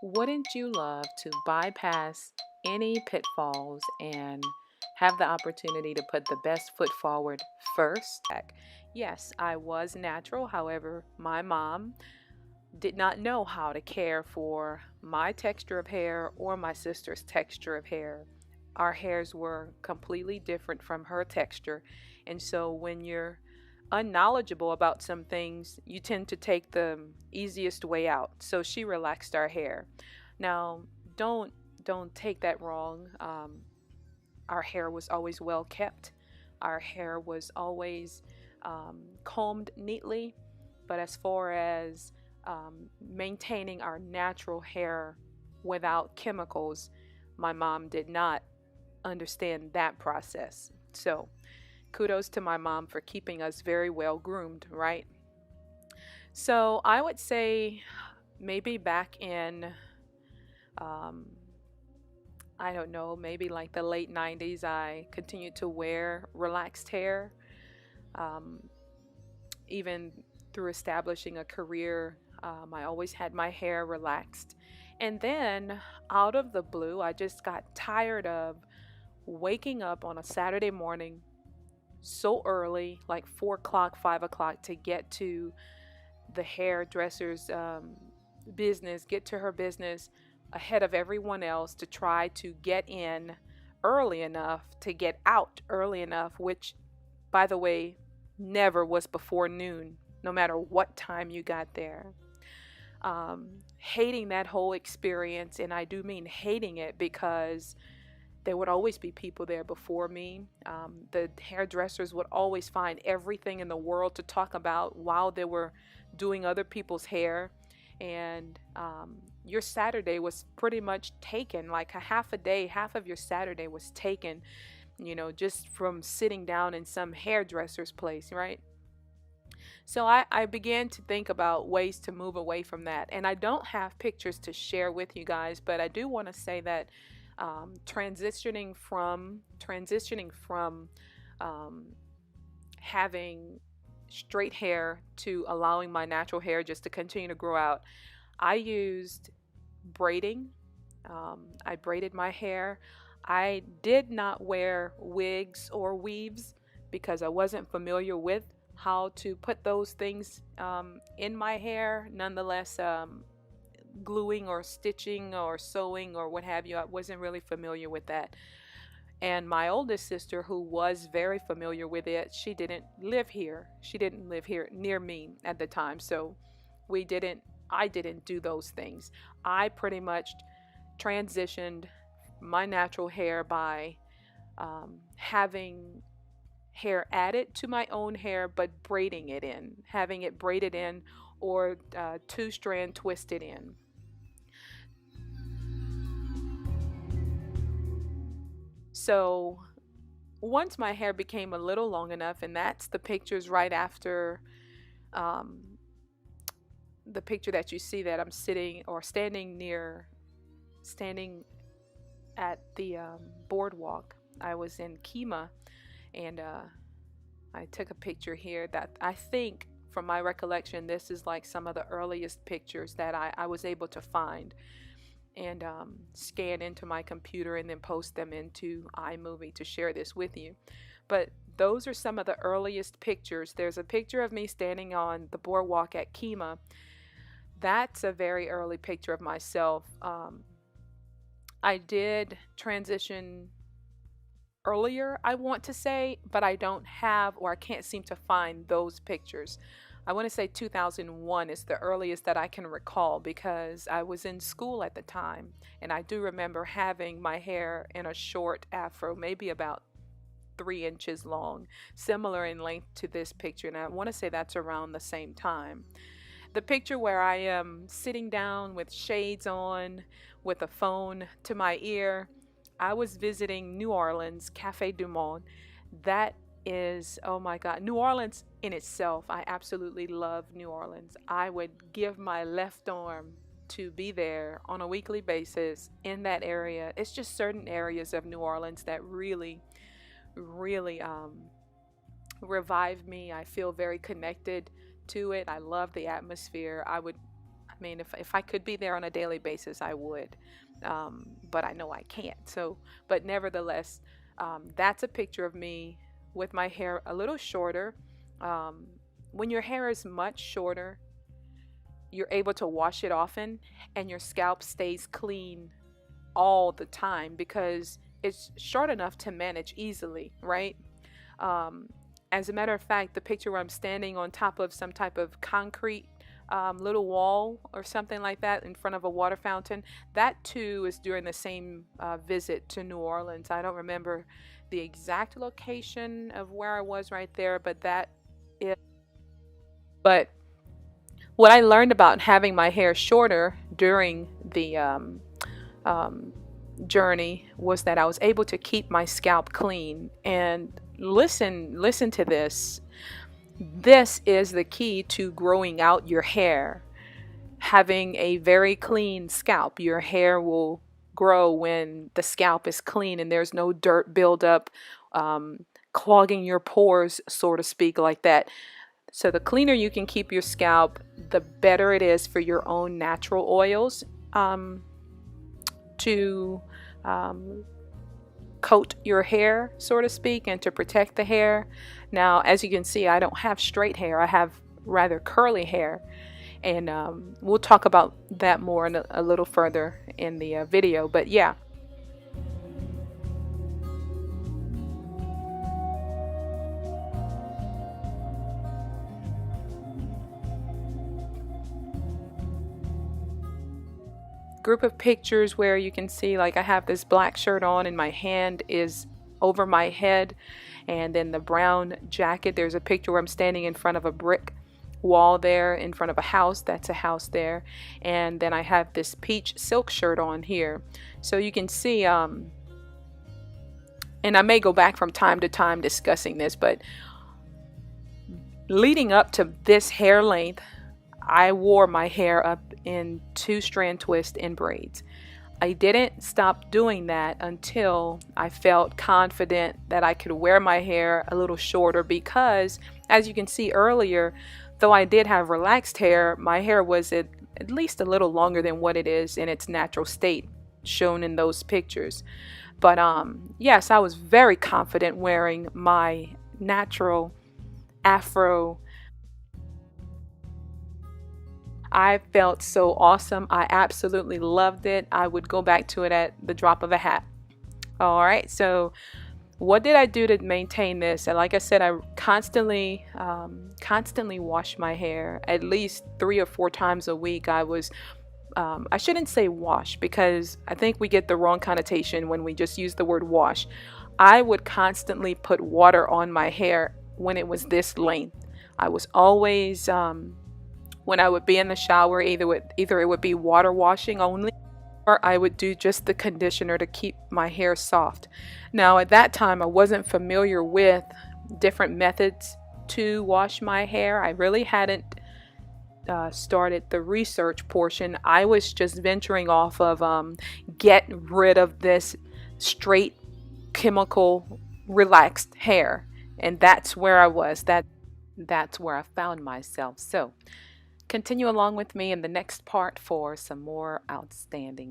Wouldn't you love to bypass any pitfalls and have the opportunity to put the best foot forward first? Yes, I was natural. However, my mom did not know how to care for my texture of hair or my sister's texture of hair. Our hairs were completely different from her texture. And so when you're unknowledgeable about some things, you tend to take the easiest way out. So she relaxed our hair. Now, don't don't take that wrong. Our hair was always well kept. Our hair was always combed neatly. But as far as maintaining our natural hair without chemicals, my mom did not understand that process. So, kudos to my mom for keeping us very well groomed, right? So, I would say maybe back in, um, I don't know, maybe like the late 90s, I continued to wear relaxed hair. Um, Even through establishing a career, I always had my hair relaxed. And then out of the blue, I just got tired of waking up on a Saturday morning so early, like 4 o'clock, 5 o'clock, to get to the hairdresser's business, get to her business ahead of everyone else to try to get in early enough to get out early enough, which, by the way, never was before noon, no matter what time you got there. Hating that whole experience, and I do mean hating it because there would always be people there before me. The hairdressers would always find everything in the world to talk about while they were doing other people's hair. And your Saturday was pretty much taken, like a half a day, half of your Saturday was taken, just from sitting down in some hairdresser's place, right? So I began to think about ways to move away from that. And I don't have pictures to share with you guys, but I do want to say that transitioning from um, having straight hair to allowing my natural hair just to continue to grow out, I used braiding. I braided my hair. I did not wear wigs or weaves because I wasn't familiar with how to put those things in my hair. Nonetheless, gluing or stitching or sewing or what have you, I wasn't really familiar with that. And my oldest sister, who was very familiar with it, she didn't live here. She didn't live here near me at the time. So I didn't do those things. I pretty much transitioned my natural hair by having hair added to my own hair, but braiding it in, having it braided in or two strand twisted in. So once my hair became a little long enough, and that's the pictures right after um, the picture that you see that I'm sitting or standing at the boardwalk. I was in Kima, and I took a picture here that I think, from my recollection, this is like some of the earliest pictures that I was able to find and scan into my computer and then post them into iMovie to share this with you. But those are some of the earliest pictures. There's a picture of me standing on the boardwalk at Kima. That's a very early picture of myself. I did transition earlier, I want to say, but I don't have, or I can't seem to find those pictures. I want to say 2001 is the earliest that I can recall because I was in school at the time, and I do remember having my hair in a short afro, maybe about 3 inches long, similar in length to this picture, and I want to say that's around the same time. The picture where I am sitting down with shades on, with a phone to my ear, I was visiting New Orleans, Cafe Du Monde. That is, oh my God, New Orleans in itself. I absolutely love New Orleans. I would give my left arm to be there on a weekly basis in that area. It's just certain areas of New Orleans that really, really revive me. I feel very connected to it. I love the atmosphere. mean, if I could be there on a daily basis, I would. But I know I can't. So, but nevertheless, that's a picture of me with my hair a little shorter. Um, when your hair is much shorter, you're able to wash it often and your scalp stays clean all the time because it's short enough to manage easily, right? Um, as a matter of fact, the picture where I'm standing on top of some type of concrete little wall or something like that in front of a water fountain, that too is during the same visit to New Orleans. I don't remember the exact location of where I was right there, but that is. But what I learned about having my hair shorter during the um, journey was that I was able to keep my scalp clean. And listen to this. This is the key to growing out your hair. Having a very clean scalp. Your hair will grow when the scalp is clean and there's no dirt buildup, clogging your pores, so to speak, like that. So the cleaner you can keep your scalp, the better it is for your own natural oils to coat your hair, so to speak, and to protect the hair. Now, as you can see, I don't have straight hair. I have rather curly hair. And we'll talk about that more in a little further in the video. But yeah. Group of pictures where you can see, like, I have this black shirt on and my hand is over my head, and then the brown jacket. There's a picture where I'm standing in front of a brick wall there in front of a house. That's a house there. And then I have this peach silk shirt on here. So you can see, and I may go back from time to time discussing this, but leading up to this hair length, I wore my hair up in 2-strand twist in braids. I didn't stop doing that until I felt confident that I could wear my hair a little shorter because, as you can see earlier, though I did have relaxed hair, my hair was at least a little longer than what it is in its natural state shown in those pictures. But yes, I was very confident wearing my natural afro. I felt so awesome. I absolutely loved it. I would go back to it at the drop of a hat. All right, so what did I do to maintain this? And like I said, I constantly wash my hair at least 3 or 4 times a week. I shouldn't say wash because I think we get the wrong connotation when we just use the word wash. I would constantly put water on my hair when it was this length. I was always when I would be in the shower, either it would be water washing only, or I would do just the conditioner to keep my hair soft. Now, at that time, I wasn't familiar with different methods to wash my hair. I really hadn't started the research portion. I was just venturing off of get rid of this straight chemical relaxed hair, and that's where I was. That's where I found myself. So continue along with me in the next part for some more outstanding